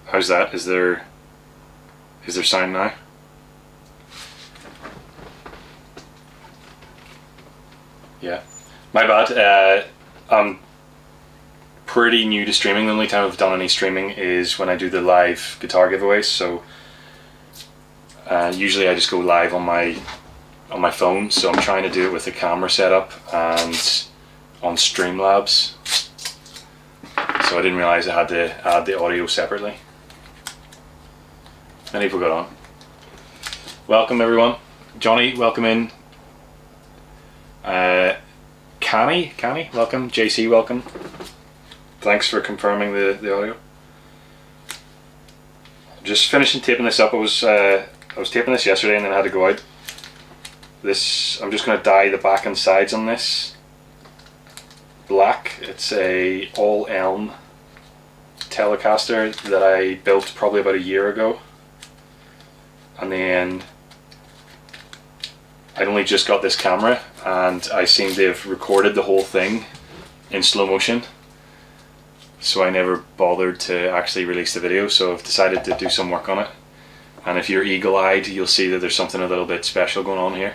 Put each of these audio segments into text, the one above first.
How's that? Is there sound now? Yeah. My bad. I'm pretty new to streaming. The only time I've done any streaming is when I do the live guitar giveaways. So usually I just go live on my phone. So I'm trying to do it with the camera setup and on Streamlabs. So I didn't realise I had to add the audio separately. Many people got on. Welcome everyone. Johnny, welcome in. Canny, welcome. JC, welcome. Thanks for confirming the audio. Just finishing taping this up. I was taping this yesterday and then I had to go out. This, I'm just going to dye the back and sides on this black. It's a all elm Telecaster that I built probably about a year ago, and then I'd only just got this camera and I seem to have recorded the whole thing in slow motion, so I never bothered to actually release the video. So I've decided to do some work on it, and if you're eagle-eyed you'll see that there's something a little bit special going on here.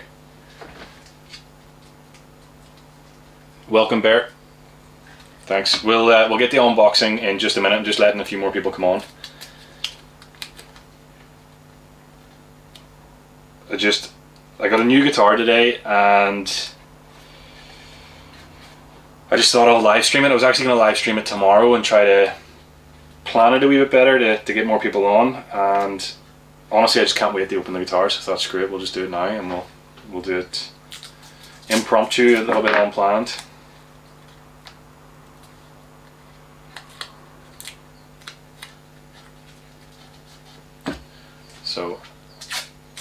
Welcome Bear. Thanks. We'll get the unboxing in just a minute. I'm just letting a few more people come on. I got a new guitar today and I just thought I'll live stream it. I was actually going to live stream it tomorrow and try to plan it a wee bit better to get more people on, and honestly I just can't wait to open the guitars. I thought screw it, we'll just do it now, and we'll do it impromptu, a little bit unplanned. So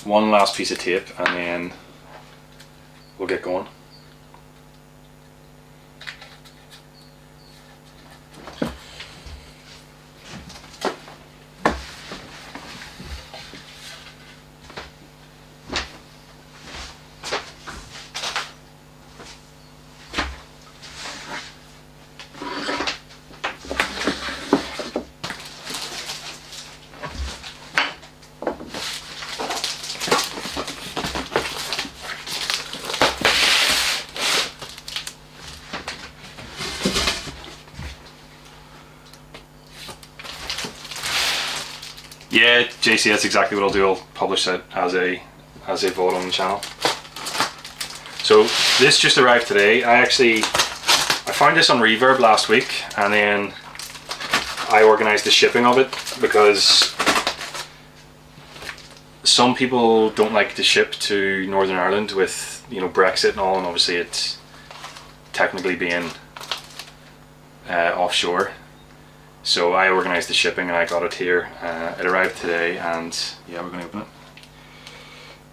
one last piece of tape and then we'll get going. Yeah, JC, that's exactly what I'll do. I'll publish it as a VOD on the channel. So this just arrived today. I found this on Reverb last week, and then I organised the shipping of it because some people don't like to ship to Northern Ireland with, you know, Brexit and all, and obviously it's technically being offshore. So I organised the shipping and I got it here. It arrived today, and yeah, we're going to open it.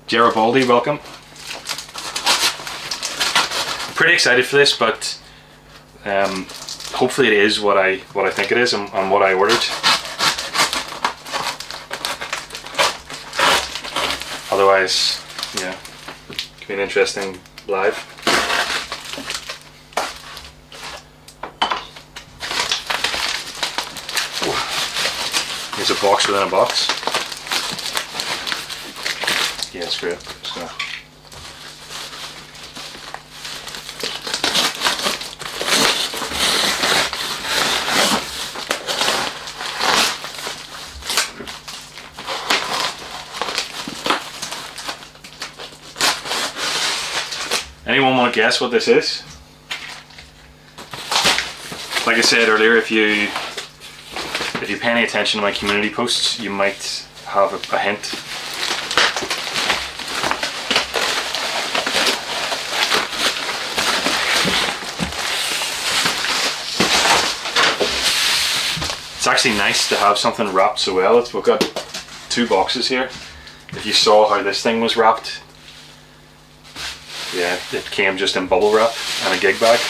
Garibaldi, welcome. I'm pretty excited for this, but hopefully it is what I think it is and what I ordered. Otherwise, yeah, it could be an interesting live. Here's a box within a box. Yeah, it's great. So. Anyone want to guess what this is? Like I said earlier, if you pay any attention to my community posts, you might have a hint. It's actually nice to have something wrapped so well. We've got two boxes here. If you saw how this thing was wrapped, yeah, it came just in bubble wrap and a gig bag.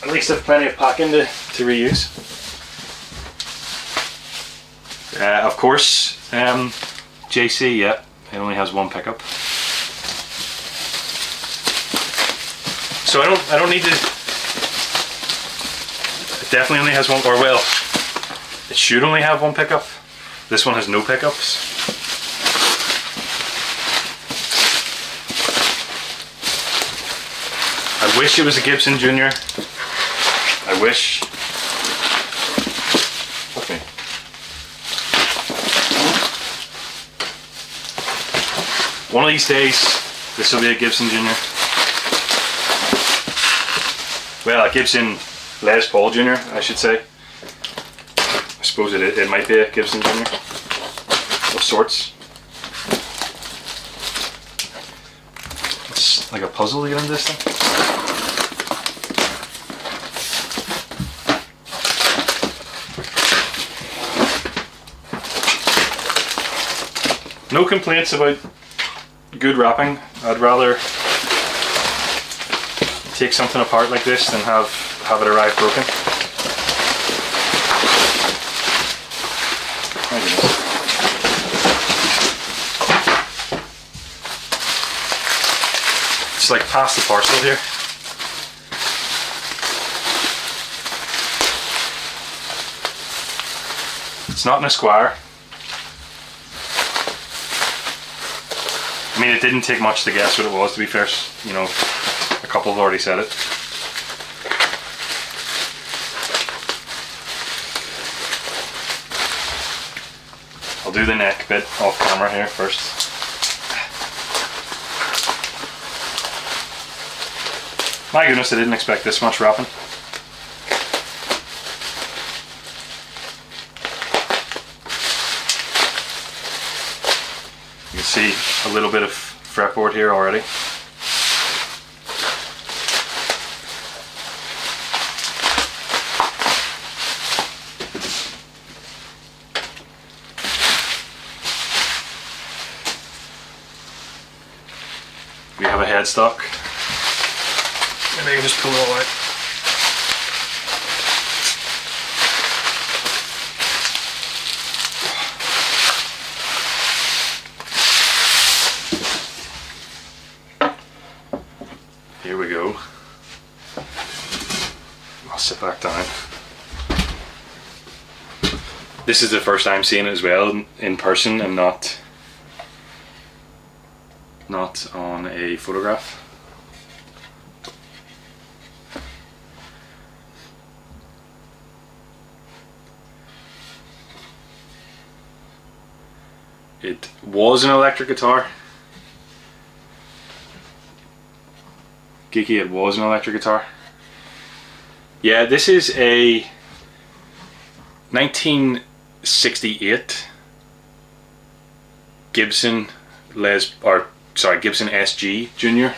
At least I've plenty of packing to reuse. Of course, JC, yeah, it only has one pickup. So I don't need to definitely only has one, or well, it should only have one pickup. This one has no pickups. I wish it was a Gibson Junior. I wish. Fuck me. One of these days, this will be a Gibson Junior. Well, a Gibson Les Paul Junior, I should say. I suppose it might be a Gibson Junior of sorts. It's like a puzzle to get into this thing. No complaints about good wrapping. I'd rather take something apart like this than have it arrive broken. My goodness. It's like past the parcel here. It's not an Esquire. I mean, it didn't take much to guess what it was, to be fair. You know, a couple have already said it. I'll do the neck bit off camera here first. My goodness, I didn't expect this much wrapping. You can see a little bit of fretboard here already. We have a headstock. Maybe I can just pull it all out. Here we go. I'll sit back down. This is the first time seeing it as well in person and not on a photograph. It was an electric guitar. Geeky, it was an electric guitar. Yeah, this is a 1968 Gibson Gibson SG Junior.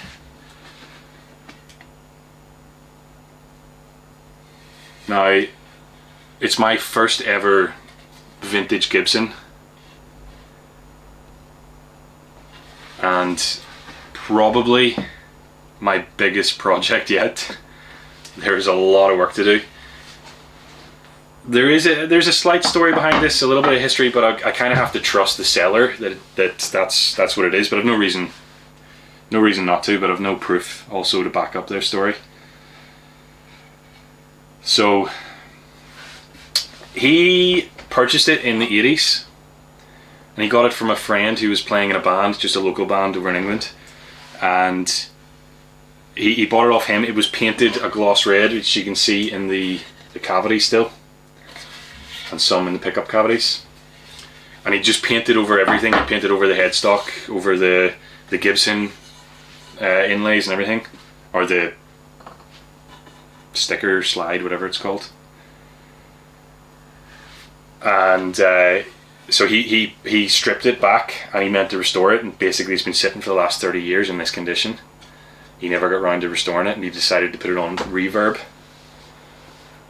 Now, it's my first ever vintage Gibson, and probably my biggest project yet. There's a lot of work to do. There's a slight story behind this, a little bit of history, but I kind of have to trust the seller that's what it is. But I've no reason not to. But I've no proof also to back up their story. So he purchased it in the 80s, and he got it from a friend who was playing in a band, just a local band over in England, and he bought it off him. It was painted a gloss red, which you can see in the cavity still, and some in the pickup cavities. And he just painted over everything. He painted over the headstock, over the Gibson inlays and everything, or the sticker slide, whatever it's called. And so he stripped it back, and he meant to restore it, and basically it's been sitting for the last 30 years in this condition. He never got around to restoring it, and he decided to put it on reverb.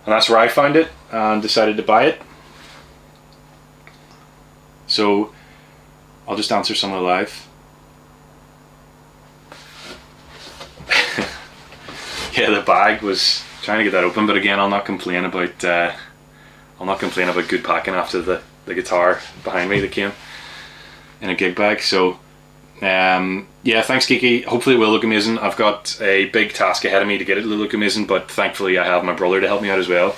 And that's where I found it and decided to buy it. So I'll just answer some of the live. Yeah, the bag was trying to get that open, but again, I'll not complain about good packing after the guitar behind me that came in a gig bag. So yeah, thanks Geeky. Hopefully it will look amazing. I've got a big task ahead of me to get it to look amazing, but thankfully I have my brother to help me out as well.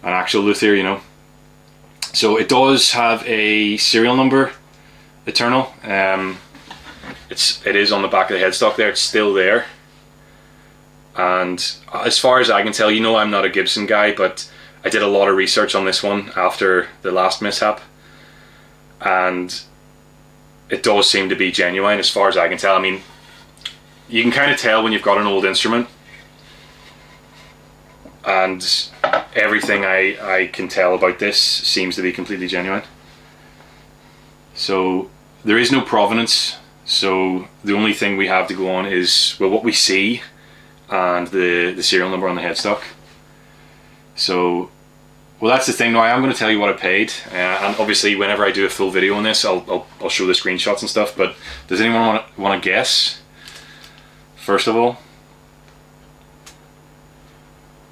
an actual luthier, you know. So it does have a serial number, Eternal. It is on the back of the headstock there. It's still there. And as far as I can tell, you know, I'm not a Gibson guy, but I did a lot of research on this one after the last mishap, and it does seem to be genuine as far as I can tell. I mean, you can kind of tell when you've got an old instrument, and everything I can tell about this seems to be completely genuine. So there is no provenance, so the only thing we have to go on is, well, what we see and the serial number on the headstock. So, well, that's the thing. Now I am going to tell you what I paid, and obviously whenever I do a full video on this, I'll show the screenshots and stuff. But does anyone want to guess? First of all,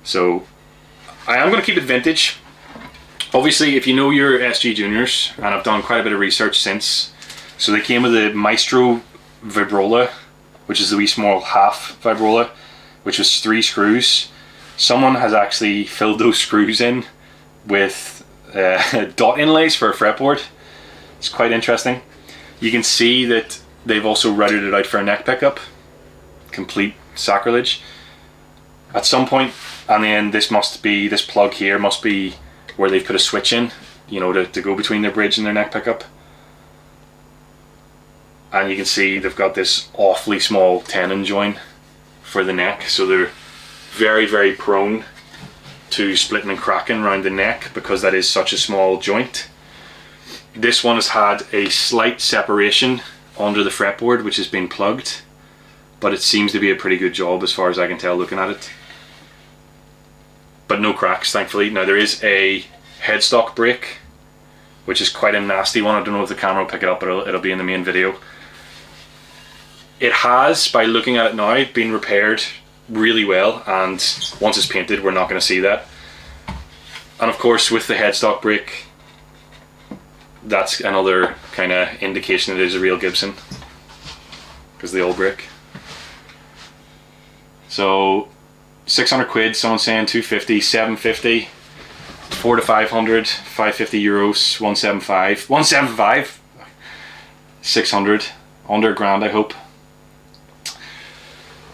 so I am going to keep it vintage. Obviously, if you know your SG Juniors, and I've done quite a bit of research since, so they came with the Maestro Vibrola, which is the wee small half vibrola, which was 3 screws. Someone has actually filled those screws in with dot inlays for a fretboard. It's quite interesting. You can see that they've also routed it out for a neck pickup. Complete sacrilege. At some point, and then this plug here must be where they've put a switch in, you know, to go between their bridge and their neck pickup. And you can see they've got this awfully small tenon join for the neck, so they're very, very prone to splitting and cracking around the neck because that is such a small joint. This one has had a slight separation under the fretboard, which has been plugged, but it seems to be a pretty good job as far as I can tell looking at it. But no cracks, thankfully. Now there is a headstock break, which is quite a nasty one. I don't know if the camera will pick it up, but it'll be in the main video. It has, by looking at it now, been repaired really well, and once it's painted we're not going to see that. And of course with the headstock break, that's another kind of indication it is a real Gibson, because the old break. So 600 quid, someone's saying 250, 750, 400 to 500, 550 euros, 175, 175, 600, under a grand I hope.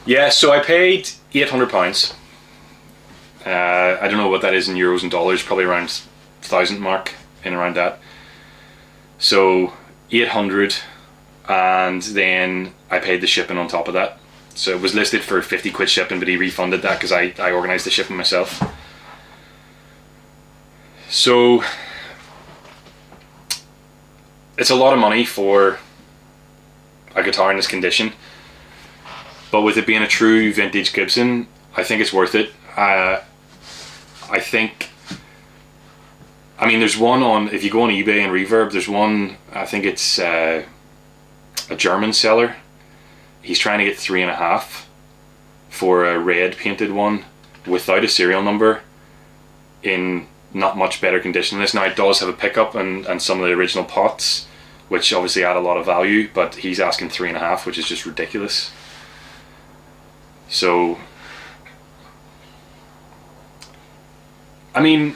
Yeah, so I paid £800. I don't know what that is in euros and dollars, probably around 1,000 mark, in around that. So 800, and then I paid the shipping on top of that. So it was listed for 50 quid shipping, but he refunded that because I organised the shipping myself. So it's a lot of money for a guitar in this condition, but with it being a true vintage Gibson, I think it's worth it. I think, I mean, there's one on, if you go on eBay and Reverb, there's one, I think it's a German seller. He's trying to get 3.5 for a red painted one without a serial number in not much better condition than this. Now it does have a pickup and some of the original pots, which obviously add a lot of value, but he's asking 3.5, which is just ridiculous. So, I mean,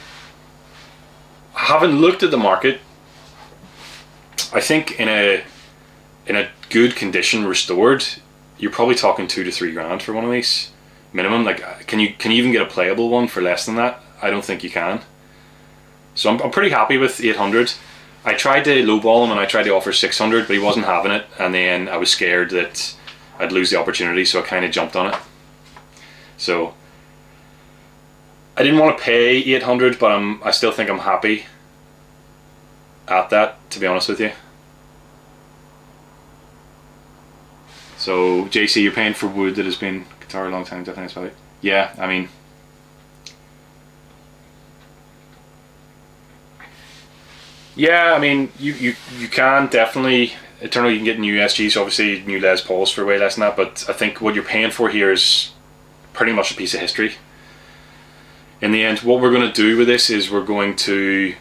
having looked at the market, I think in a good condition restored, you're probably talking 2 to 3 grand for one of these minimum. Like, can you even get a playable one for less than that? I don't think you can. So I'm pretty happy with 800. I tried to lowball him and I tried to offer 600, but he wasn't having it, and then I was scared that I'd lose the opportunity, so I kind of jumped on it. So I didn't want to pay 800, but I still think I'm happy at that, to be honest with you. So JC, you're paying for wood that has been guitar a long time, definitely it's value. Yeah, I mean, you can definitely, Eternal, you can get new SGs, obviously new Les Pauls for way less than that, but I think what you're paying for here is pretty much a piece of history. In the end, what we're going to do with this is we're going to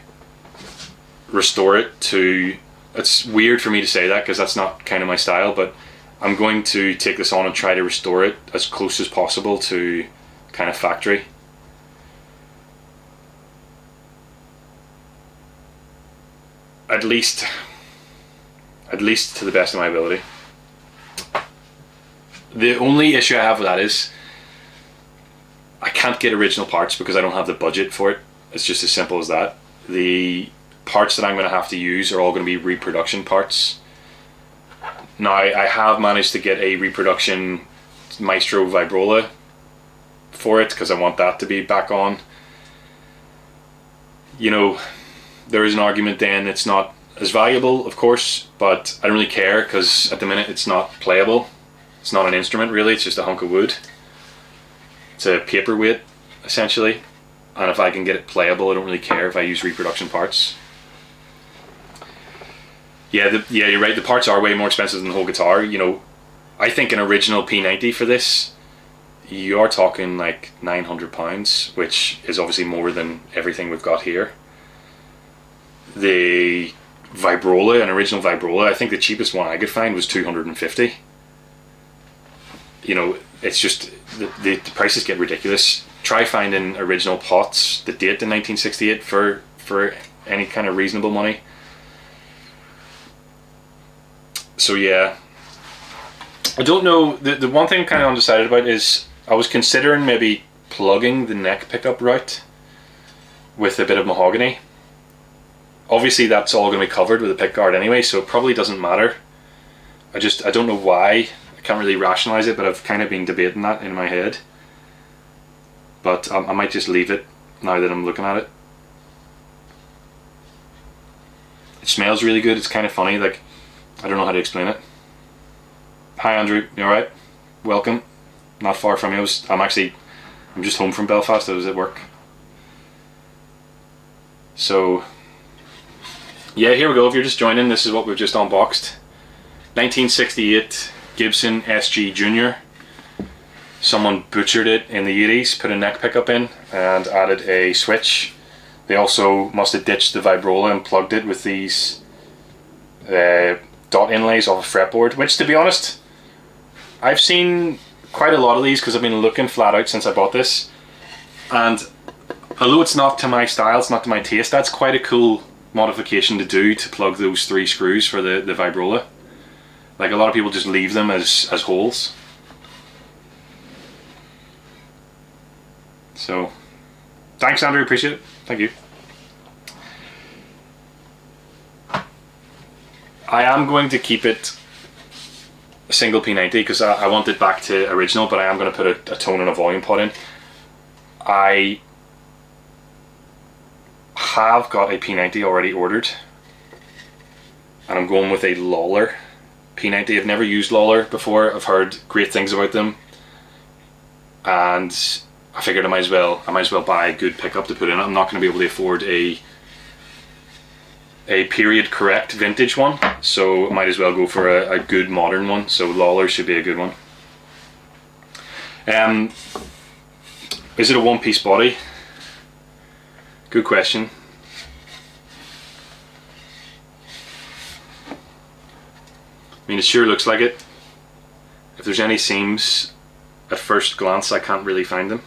restore it to, it's weird for me to say that because that's not kind of my style, but I'm going to take this on and try to restore it as close as possible to kind of factory. at least to the best of my ability. The only issue I have with that is I can't get original parts because I don't have the budget for it. It's just as simple as that. The parts that I'm going to have to use are all going to be reproduction parts. Now, I have managed to get a reproduction Maestro Vibrola for it because I want that to be back on. You know, there is an argument then it's not as valuable, of course, but I don't really care because at the minute it's not playable. It's not an instrument really, it's just a hunk of wood. It's a paperweight essentially, and if I can get it playable I don't really care if I use reproduction parts. Yeah, you're right, the parts are way more expensive than the whole guitar. You know, I think an original P90 for this, you are talking like £900, which is obviously more than everything we've got here. The Vibrola, an original Vibrola, I think the cheapest one I could find was 250. You know, it's just the prices get ridiculous. Try finding original pots that date in 1968 for any kind of reasonable money. So yeah, I don't know. The one thing I'm kind of undecided about is I was considering maybe plugging the neck pickup route with a bit of mahogany. Obviously that's all going to be covered with a pickguard anyway, so it probably doesn't matter. I don't know why. I can't really rationalize it, but I've kind of been debating that in my head. But I might just leave it now that I'm looking at it. It smells really good. It's kind of funny, like, I don't know how to explain it. Hi Andrew, you alright? Welcome. Not far from you. I'm just home from Belfast. I was at work. So yeah, here we go. If you're just joining, this is what we've just unboxed. 1968 Gibson SG Junior. Someone butchered it in the 80s, put a neck pickup in and added a switch. They also must have ditched the Vibrola and plugged it with these dot inlays off a fretboard, which to be honest, I've seen quite a lot of these because I've been looking flat out since I bought this, and although it's not to my style, it's not to my taste, that's quite a cool modification to do, to plug those 3 screws for the Vibrola. Like, a lot of people just leave them as holes. So thanks Andrew, appreciate it. Thank you. I am going to keep it a single P90 because I want it back to original, but I am going to put a tone and a volume pot in. I have got a P90 already ordered, and I'm going with a Lawler P90. I've never used Lawler before. I've heard great things about them, and I figured I might as well buy a good pickup to put in. I'm not going to be able to afford a period correct vintage one, so I might as well go for a good modern one. So Lawler should be a good one. Is it a one-piece body? Good question. I mean, it sure looks like it. If there's any seams at first glance, I can't really find them.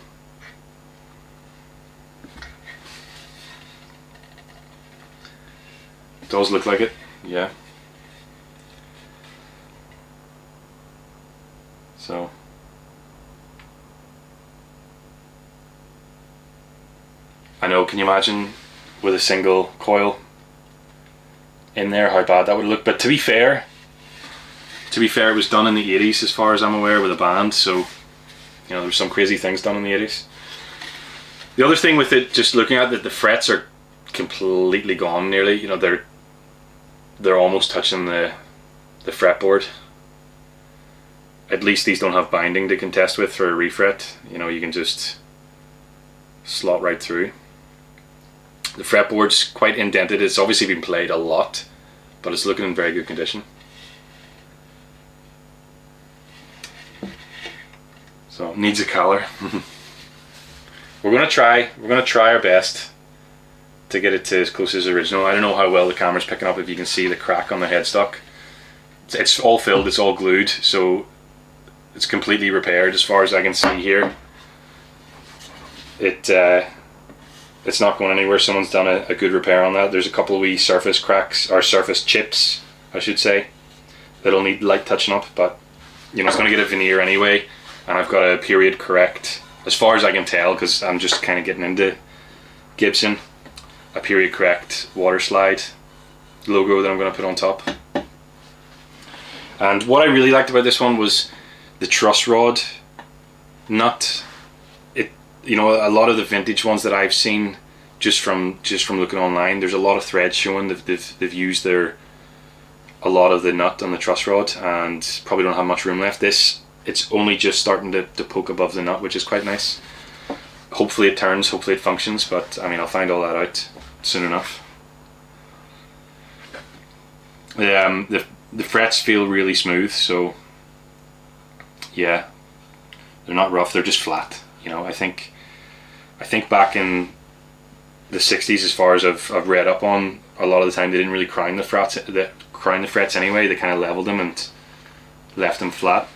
It does look like it, yeah. So I know, can you imagine with a single coil in there how bad that would look? But to be fair, it was done in the 80s as far as I'm aware with a band, so you know, there were some crazy things done in the 80s. The other thing with it, just looking at it, the frets are completely gone nearly. You know, they're almost touching the fretboard. At least these don't have binding to contest with for a refret. You know, you can just slot right through. The fretboard's quite indented. It's obviously been played a lot, but it's looking in very good condition. So needs a color. We're gonna try our best to get it to as close as original. I don't know how well the camera's picking up, if you can see the crack on the headstock. It's all filled, it's all glued, so it's completely repaired as far as I can see here. It It's not going anywhere. Someone's done a good repair on that. There's a couple of wee surface cracks, or surface chips, I should say, that'll need light touching up, but you know, it's going to get a veneer anyway, and I've got a period correct, as far as I can tell, because I'm just kind of getting into Gibson, a period correct water slide logo that I'm going to put on top. And what I really liked about this one was the truss rod nut. It, you know, a lot of the vintage ones that I've seen, just from looking online, there's a lot of threads showing that they've used a lot of the nut on the truss rod and probably don't have much room left. This, it's only just starting to poke above the nut, which is quite nice. Hopefully it turns, hopefully it functions, but I mean, I'll find all that out soon enough. The frets feel really smooth, so yeah, they're not rough, they're just flat. You know, I think back in the 60s, as far as I've read up on, a lot of the time they didn't really crown the frets anyway. They kind of leveled them and left them flat.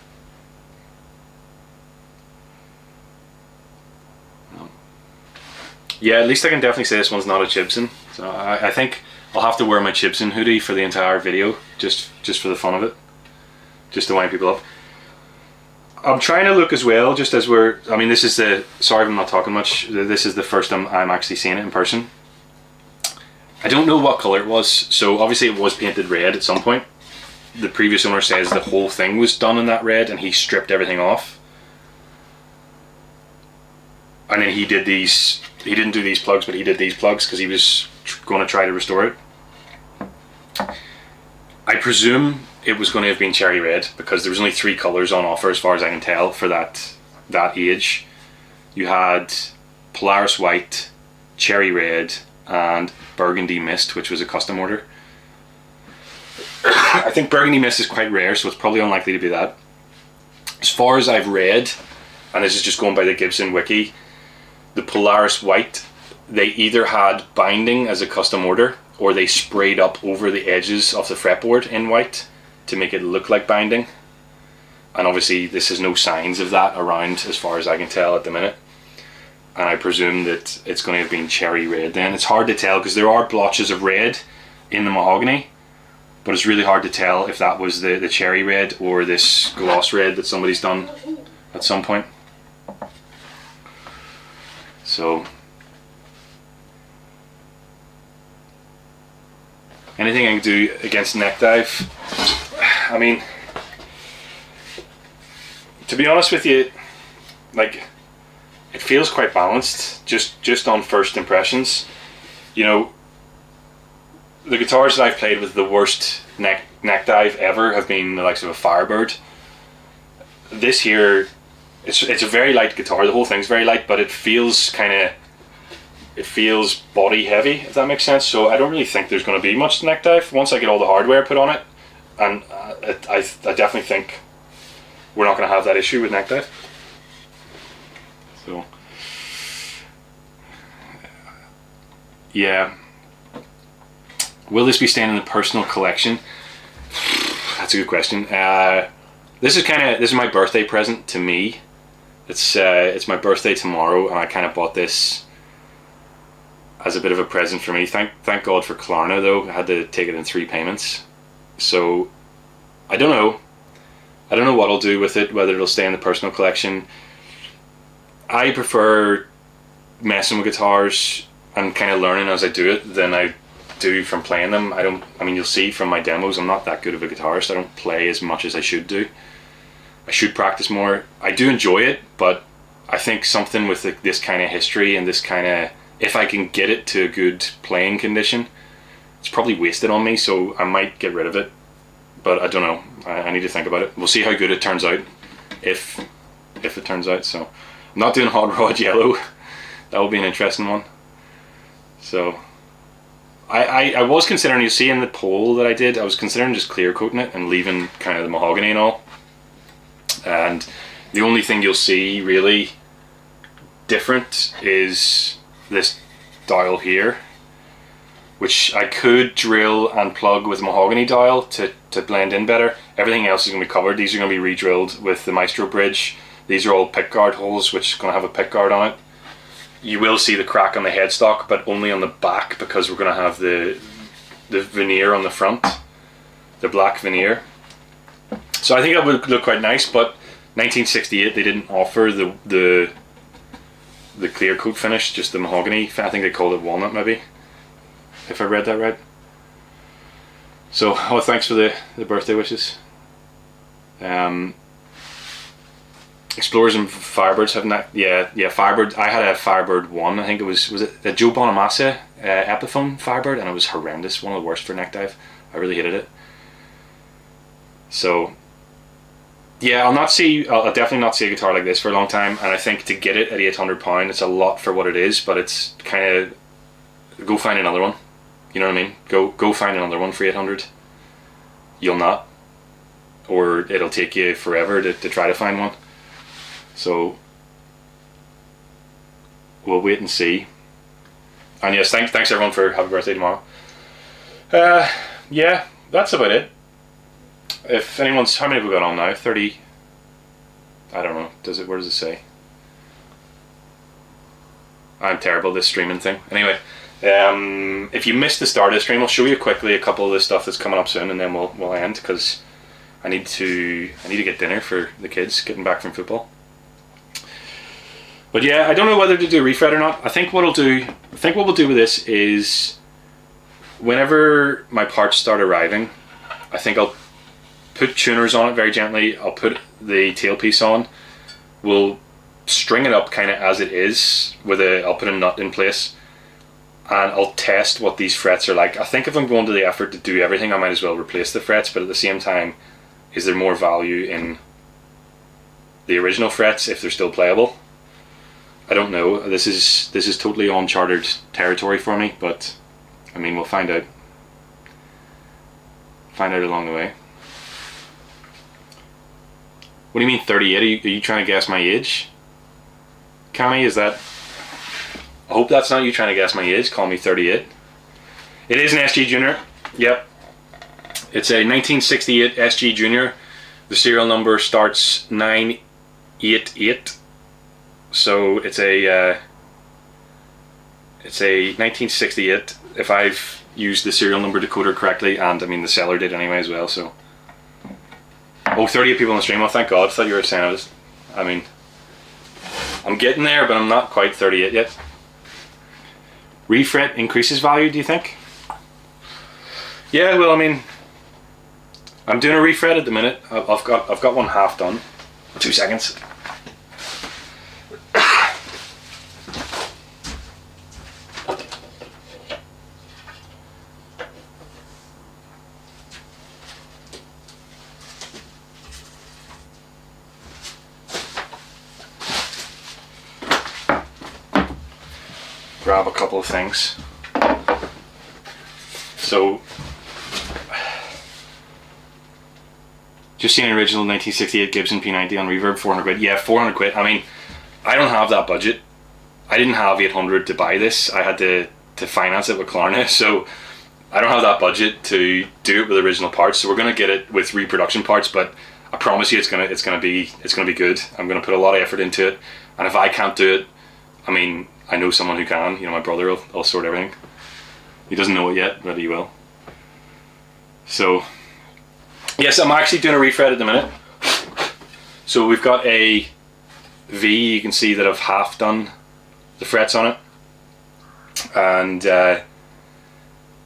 Yeah, at least I can definitely say this one's not a Gibson. So I think I'll have to wear my Gibson hoodie for the entire video, just for the fun of it, just to wind people up. I'm trying to look as well, just as I mean, this is sorry if I'm not talking much, this is the first time I'm actually seeing it in person. I don't know what colour it was, so obviously it was painted red at some point. The previous owner says the whole thing was done in that red and he stripped everything off. And then he didn't do these plugs, but he did these plugs because he was going to try to restore it. I presume it was going to have been cherry red, because there was only 3 colours on offer as far as I can tell for that age. You had Polaris white, cherry red, and burgundy mist, which was a custom order. I think burgundy mist is quite rare, so it's probably unlikely to be that. As far as I've read, and this is just going by the Gibson wiki, the Polaris white, they either had binding as a custom order, or they sprayed up over the edges of the fretboard in white to make it look like binding. And obviously this has no signs of that around, as far as I can tell at the minute. And I presume that it's going to have been cherry red then. It's hard to tell because there are blotches of red in the mahogany, but it's really hard to tell if that was the cherry red or this gloss red that somebody's done at some point. So anything I can do against neck dive, I mean, to be honest with you, like, it feels quite balanced just on first impressions. You know, the guitars that I've played with the worst neck dive ever have been the likes of a Firebird. This here, it's a very light guitar. The whole thing's very light, but it feels body heavy, if that makes sense. So I don't really think there's going to be much neck dive once I get all the hardware put on it, and I definitely think we're not going to have that issue with neck dive. So yeah, will this be staying in the personal collection? That's a good question. This is my birthday present to me. It's my birthday tomorrow, and I kind of bought this as a bit of a present for me. Thank God for Klarna though. I had to take it in 3 payments. So I don't know what I'll do with it, whether it'll stay in the personal collection. I prefer messing with guitars and kind of learning as I do it than I do from playing them. I mean, you'll see from my demos, I'm not that good of a guitarist. I don't play as much as I should do. I should practice more. I do enjoy it, but I think something with this kind of history and this kind of, if I can get it to a good playing condition, it's probably wasted on me, so I might get rid of it. But I don't know. I need to think about it. We'll see how good it turns out, if it turns out. So I'm not doing hot rod yellow. That will be an interesting one. So I was considering, you see in the poll that I did, I was considering just clear coating it and leaving kind of the mahogany and all. And the only thing you'll see really different is this dial here, which I could drill and plug with mahogany dial to blend in better. Everything else is going to be covered. These are going to be re-drilled with the Maestro bridge. These are all pickguard holes, which is going to have a pickguard on it. you will see the crack on the headstock, but only on the back, because we're going to have the veneer on the front, the black veneer. So I think that would look quite nice, but 1968 they didn't offer the clear coat finish, just the mahogany. I think they called it walnut, maybe, if I read that right. So, oh, thanks for the birthday wishes. Explorers and Firebirds have not, yeah, Firebird. I had a Firebird 1, I think it was it a Joe Bonamassa Epiphone Firebird, and it was horrendous, one of the worst for neck dive. I really hated it. So, yeah, I'll definitely not see a guitar like this for a long time, and I think to get it at £800, it's a lot for what it is, but it's kind of, go find another one. You know what I mean? Go find another one for 800. You'll not, or it'll take you forever to try to find one. So we'll wait and see. And yes, thanks everyone for happy birthday tomorrow. Yeah, that's about it. If anyone's, how many have we got on now? 30. I don't know. Where does it say? I'm terrible at this streaming thing. Anyway, if you missed the start of the stream, I'll show you quickly a couple of the stuff that's coming up soon, and then we'll end, because I need to get dinner for the kids getting back from football. But yeah, I don't know whether to do a refret or not. I think what we'll do with this is, whenever my parts start arriving, I think I'll put tuners on it very gently. I'll put the tailpiece on. We'll string it up kind of as it is I'll put a nut in place, and I'll test what these frets are like. I think if I'm going to the effort to do everything, I might as well replace the frets, but at the same time, is there more value in the original frets if they're still playable? I don't know. This is totally uncharted territory for me, but I mean, we'll find out. Find out along the way. What do you mean 38? Are you trying to guess my age? Cammy, is that... I hope that's not you trying to guess my age. Call me 38. It is an SG Junior. Yep. It's a 1968 SG Junior. The serial number starts 988. So it's a 1968. If I've used the serial number decoder correctly, and I mean the seller did anyway as well. So, oh, 38 people on the stream. Oh, thank God. I thought you were saying I mean, I'm getting there, but I'm not quite 38 yet. Refret increases value, do you think? Yeah, well, I mean, I'm doing a refret at the minute. I've got one half done. 2 seconds. Grab a couple of things. So, just seen an original 1968 Gibson P90 on reverb, 400 quid. Yeah, 400 quid. I mean, I don't have that budget. I didn't have 800 to buy this. I had to finance it with Klarna, so I don't have that budget to do it with original parts. So we're gonna get it with reproduction parts, but I promise you, it's gonna be good. I'm gonna put a lot of effort into it, and if I can't do it, I mean, I know someone who can. You know, my brother will sort everything. He doesn't know it yet, but he will. So, yes, I'm actually doing a refret at the minute. So we've got a V. You can see that I've half done the frets on it, and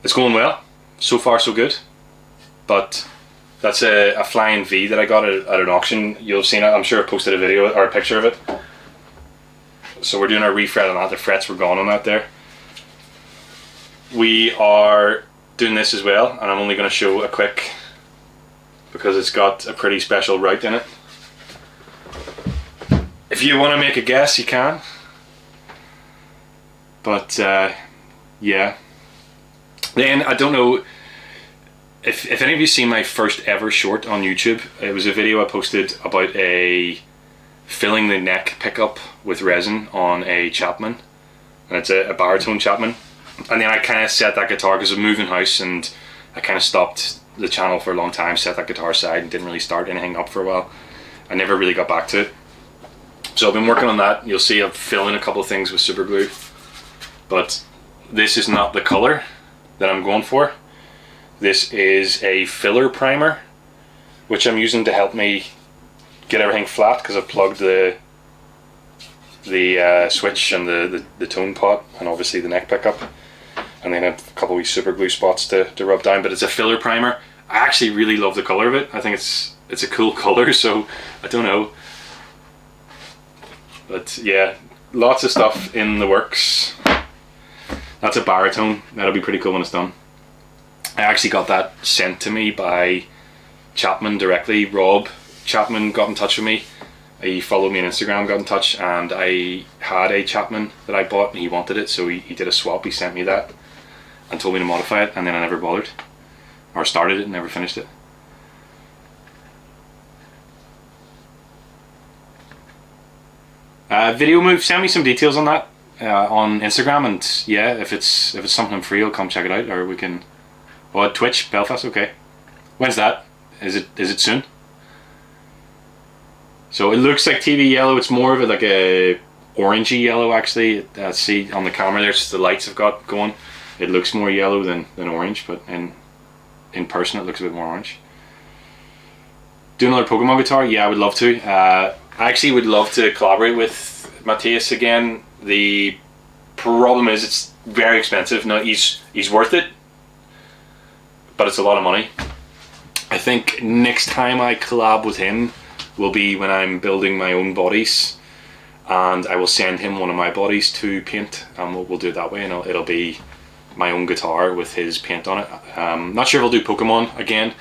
it's going well. So far, so good. But that's a flying V that I got at an auction. You'll have seen it. I'm sure I posted a video or a picture of it. So we're doing our refret on that. The frets were gone on that there. We are doing this as well, and I'm only going to show a quick, because it's got a pretty special route in it. If you want to make a guess, you can. But yeah. Then I don't know if any of you seen my first ever short on YouTube. It was a video I posted about filling the neck pickup with resin on a Chapman, and it's a baritone Chapman. And then I kind of set that guitar because I was moving house, and I kind of stopped the channel for a long time, set that guitar aside, and didn't really start anything up for a while. I never really got back to it. So I've been working on that. You'll see I've filled in a couple of things with super glue, but this is not the color that I'm going for. This is a filler primer, which I'm using to help me get everything flat, because I've plugged the switch and the tone pot, and obviously the neck pickup, and then a couple of super glue spots to rub down. But it's a filler primer. I actually really love the color of it. I think it's a cool color, so I don't know. But yeah, lots of stuff in the works. That's a baritone. That'll be pretty cool when it's done. I actually got that sent to me by Chapman directly. Rob Chapman got in touch with me. He followed me on Instagram, got in touch, and I had a Chapman that I bought and he wanted it, so he did a swap. He sent me that and told me to modify it, and then I never bothered, or started it and never finished it. Video move, send me some details on that on Instagram, and yeah, if it's something I'm free, I'll come check it out, or we can. What, Twitch Belfast? Okay. When's that? Is it soon? So it looks like TV yellow. It's more of a, like a orangey yellow actually. See on the camera there's the lights I've got going. It looks more yellow than orange, but in person it looks a bit more orange. Do another Pokemon guitar? Yeah, I would love to. I actually would love to collaborate with Matthias again. The problem is it's very expensive. No, he's worth it, but it's a lot of money. I think next time I collab with him will be when I'm building my own bodies, and I will send him one of my bodies to paint, and we'll do it that way, and it'll be my own guitar with his paint on it. Not sure if I'll do Pokemon again,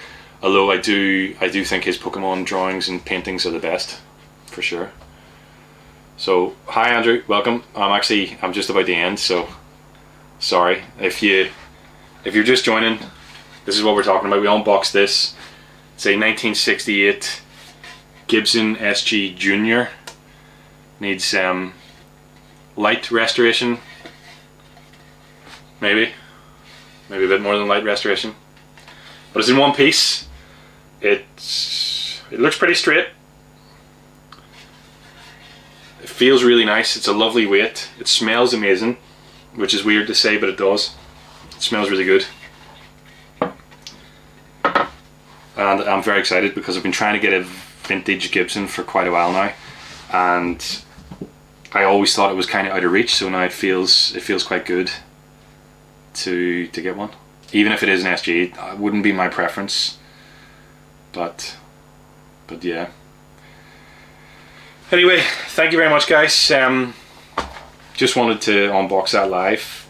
although I do think his Pokemon drawings and paintings are the best, for sure. So hi Andrew, welcome. I'm just about to end, so sorry if you're just joining. This is what we're talking about. We unboxed this. It's a 1968 Gibson SG Junior. Needs light restoration, maybe a bit more than light restoration, but it's in one piece. It looks pretty straight. It feels really nice. It's a lovely weight. It smells amazing, which is weird to say, but it does. It smells really good. And I'm very excited because I've been trying to get a vintage Gibson for quite a while now, and I always thought it was kind of out of reach, so now it feels quite good to get one. Even if it is an SG, it wouldn't be my preference, but yeah. Anyway, thank you very much guys. Just wanted to unbox that live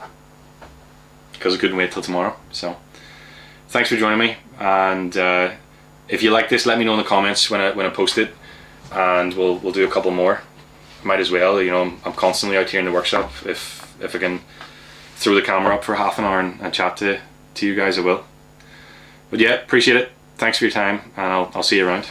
because I couldn't wait till tomorrow, so thanks for joining me, and if you like this, let me know in the comments when I post it, and we'll do a couple more. Might as well, you know, I'm constantly out here in the workshop. If I can throw the camera up for half an hour and chat to you guys, I will. But yeah, appreciate it. Thanks for your time, and I'll see you around.